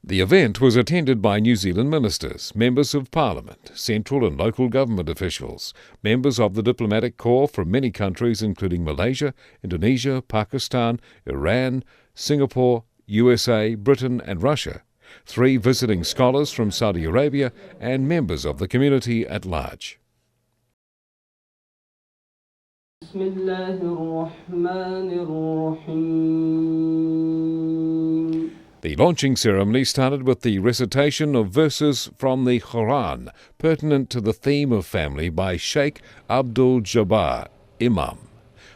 The event was attended by New Zealand ministers, members of parliament, central and local government officials, members of the diplomatic corps from many countries including Malaysia, Indonesia, Pakistan, Iran, Singapore, USA, Britain and Russia, 3 visiting scholars from Saudi Arabia and members of the community at large. The launching ceremony started with the recitation of verses from the Quran pertinent to the theme of family by Sheikh Abdul Jabbar, Imam,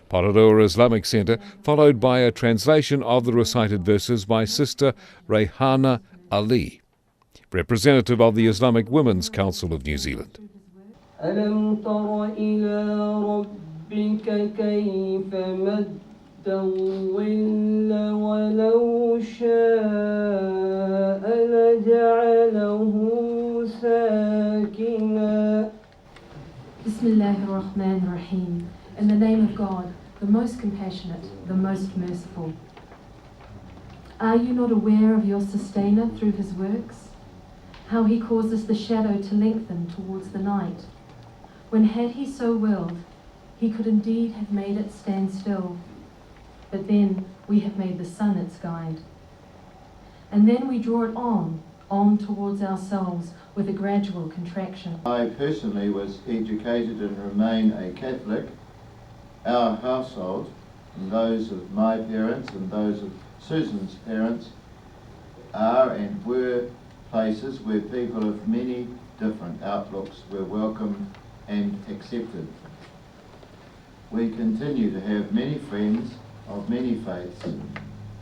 Porirua Islamic Centre, followed by a translation of the recited verses by Sister Rayhana Ali, representative of the Islamic Women's Council of New Zealand. ألم تر إلى ربك كيف مد الظل ولو شاء لجعله ساكنا. Bismillahirrahmanirrahim. In the name of God, the most compassionate, the most merciful. Are you not aware of your sustainer through his works? How he causes the shadow to lengthen towards the night, when had he so willed, he could indeed have made it stand still. But then we have made the sun its guide. And then we draw it on towards ourselves with a gradual contraction. I personally was educated and remain a Catholic. Our household, and those of my parents and those of Susan's parents, are and were places where people of many different outlooks were welcomed and accepted. We continue to have many friends of many faiths,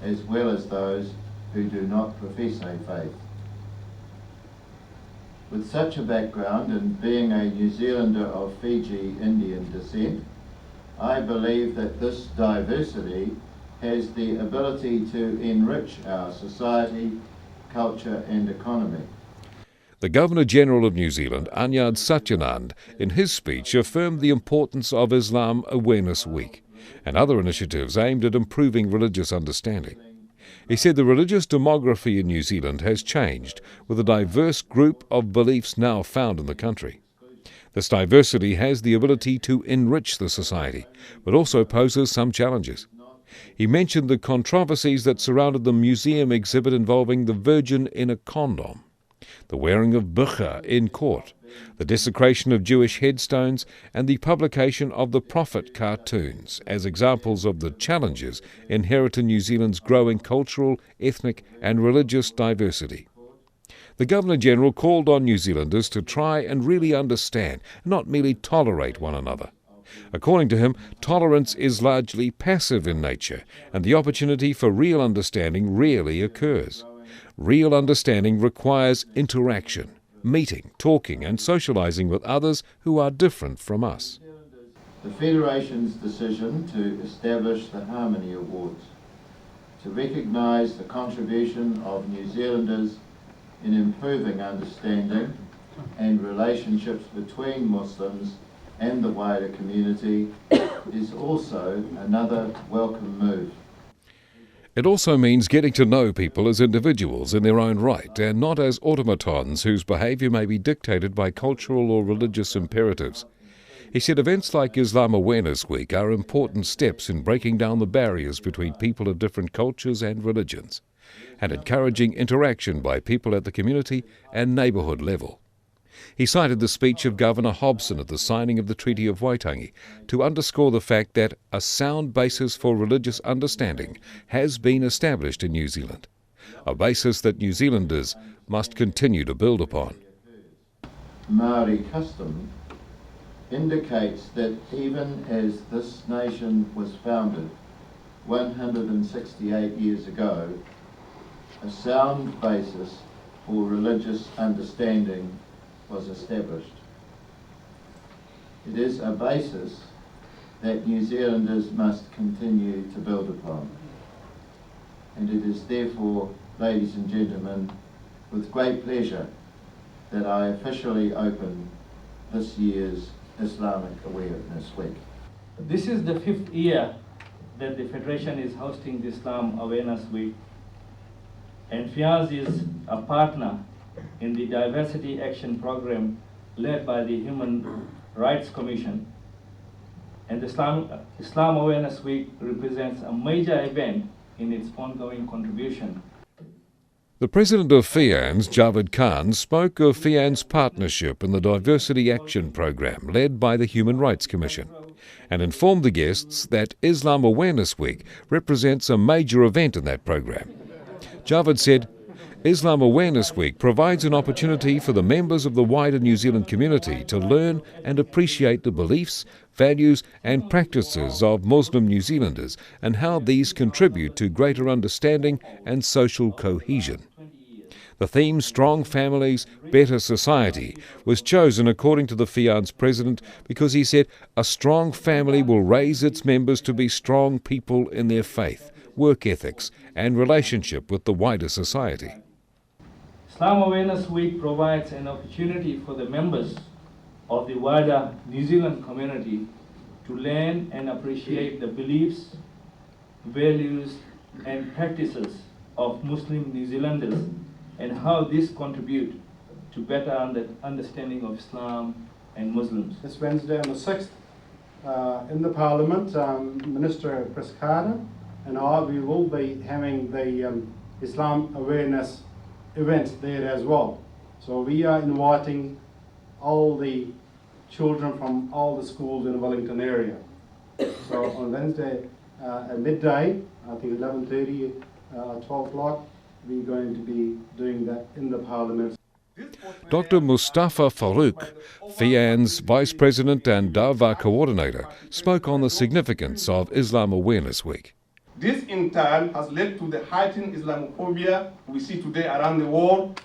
as well as those who do not profess a faith. With such a background and being a New Zealander of Fiji Indian descent, I believe that this diversity has the ability to enrich our society, culture and economy. The Governor-General of New Zealand, Anyad Satyanand, in his speech affirmed the importance of Islam Awareness Week and other initiatives aimed at improving religious understanding. He said the religious demography in New Zealand has changed, with a diverse group of beliefs now found in the country. This diversity has the ability to enrich the society, but also poses some challenges. He mentioned the controversies that surrounded the museum exhibit involving the Virgin in a condom, the wearing of burqa in court, the desecration of Jewish headstones, and the publication of the Prophet cartoons as examples of the challenges inherent in New Zealand's growing cultural, ethnic and religious diversity. The Governor-General called on New Zealanders to try and really understand, not merely tolerate one another. According to him, tolerance is largely passive in nature, and the opportunity for real understanding rarely occurs. Real understanding requires interaction, meeting, talking and socializing with others who are different from us. The Federation's decision to establish the Harmony Awards to recognise the contribution of New Zealanders in improving understanding and relationships between Muslims and the wider community is also another welcome move. It also means getting to know people as individuals in their own right and not as automatons whose behaviour may be dictated by cultural or religious imperatives. He said events like Islam Awareness Week are important steps in breaking down the barriers between people of different cultures and religions, and encouraging interaction by people at the community and neighbourhood level. He cited the speech of Governor Hobson at the signing of the Treaty of Waitangi to underscore the fact that a sound basis for religious understanding has been established in New Zealand, a basis that New Zealanders must continue to build upon. Māori custom indicates that even as this nation was founded 168 years ago, a sound basis for religious understanding was established. It is a basis that New Zealanders must continue to build upon. And it is therefore, ladies and gentlemen, with great pleasure that I officially open this year's Islamic Awareness Week. This is the 5th year that the Federation is hosting the Islam Awareness Week. and FIANZ is a partner in the Diversity Action Program led by the Human Rights Commission. And Islam Awareness Week represents a major event in its ongoing contribution. The president of FIANZ, Javed Khan, spoke of FIANZ partnership in the Diversity Action Program led by the Human Rights Commission, and informed the guests that Islam Awareness Week represents a major event in that program. Javed said, Islam Awareness Week provides an opportunity for the members of the wider New Zealand community to learn and appreciate the beliefs, values and practices of Muslim New Zealanders and how these contribute to greater understanding and social cohesion. The theme, Strong Families, Better Society, was chosen according to the FIANZ president because he said a strong family will raise its members to be strong people in their faith, work ethics and relationship with the wider society. Islam Awareness Week provides an opportunity for the members of the wider New Zealand community to learn and appreciate the beliefs, values and practices of Muslim New Zealanders and how these contribute to better understanding of Islam and Muslims. This Wednesday on the 6th in the Parliament, Minister Chris Carter and we will be having the Islam Awareness event there as well. So we are inviting all the children from all the schools in the Wellington area. So on Wednesday at midday, I think 11:30, 12 o'clock, we're going to be doing that in the Parliament. Dr. Mustafa Farouk, FIANZ Vice President and Dava Coordinator, spoke on the significance of Islam Awareness Week. This in turn has led to the heightened Islamophobia we see today around the world.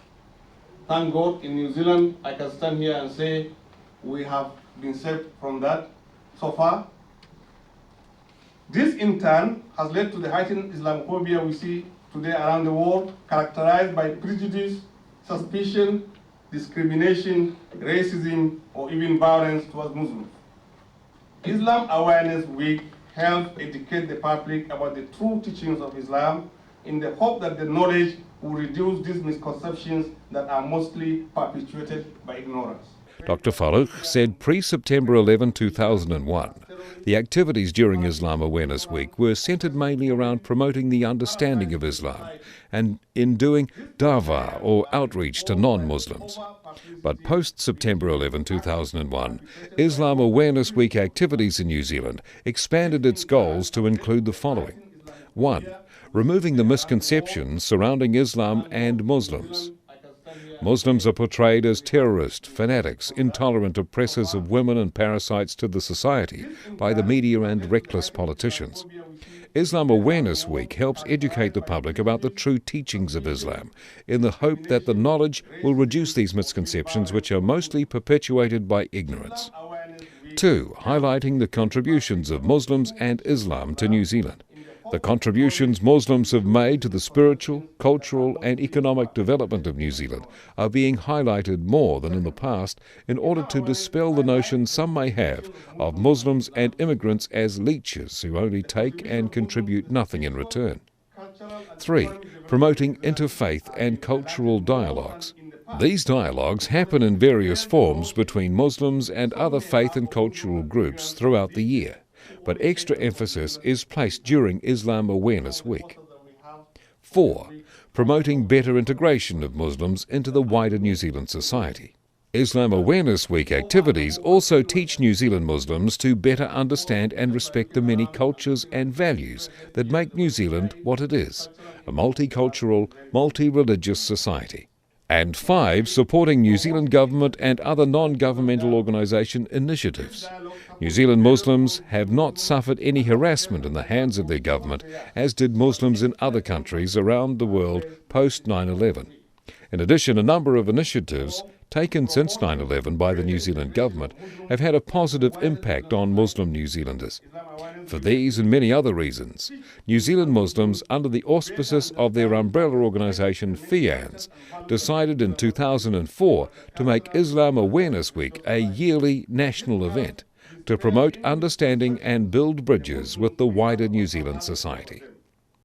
Thank God in New Zealand, I can stand here and say we have been saved from that so far. This in turn has led to the heightened Islamophobia we see today around the world, characterized by prejudice, suspicion, discrimination, racism, or even violence towards Muslims. Islam Awareness Week helps educate the public about the true teachings of Islam in the hope that the knowledge will reduce these misconceptions that are mostly perpetuated by ignorance. Dr. Farouk said pre-September 11, 2001, the activities during Islam Awareness Week were centred mainly around promoting the understanding of Islam and in doing dawah or outreach to non-Muslims. But post-September 11, 2001, Islam Awareness Week activities in New Zealand expanded its goals to include the following. 1. Removing the misconceptions surrounding Islam and Muslims. Muslims are portrayed as terrorists, fanatics, intolerant oppressors of women and parasites to the society by the media and reckless politicians. Islam Awareness Week helps educate the public about the true teachings of Islam in the hope that the knowledge will reduce these misconceptions which are mostly perpetuated by ignorance. 2. Highlighting the contributions of Muslims and Islam to New Zealand. The contributions Muslims have made to the spiritual, cultural and economic development of New Zealand are being highlighted more than in the past in order to dispel the notion some may have of Muslims and immigrants as leeches who only take and contribute nothing in return. 3. Promoting interfaith and cultural dialogues. These dialogues happen in various forms between Muslims and other faith and cultural groups throughout the year, but extra emphasis is placed during Islam Awareness Week. 4. Promoting better integration of Muslims into the wider New Zealand society. Islam Awareness Week activities also teach New Zealand Muslims to better understand and respect the many cultures and values that make New Zealand what it is, a multicultural, multi-religious society. And 5. Supporting New Zealand government and other non-governmental organisation initiatives. New Zealand Muslims have not suffered any harassment in the hands of their government, as did Muslims in other countries around the world post 9/11. In addition, a number of initiatives taken since 9/11 by the New Zealand government have had a positive impact on Muslim New Zealanders. For these and many other reasons, New Zealand Muslims, under the auspices of their umbrella organisation FIANZ, decided in 2004 to make Islam Awareness Week a yearly national event to promote understanding and build bridges with the wider New Zealand society.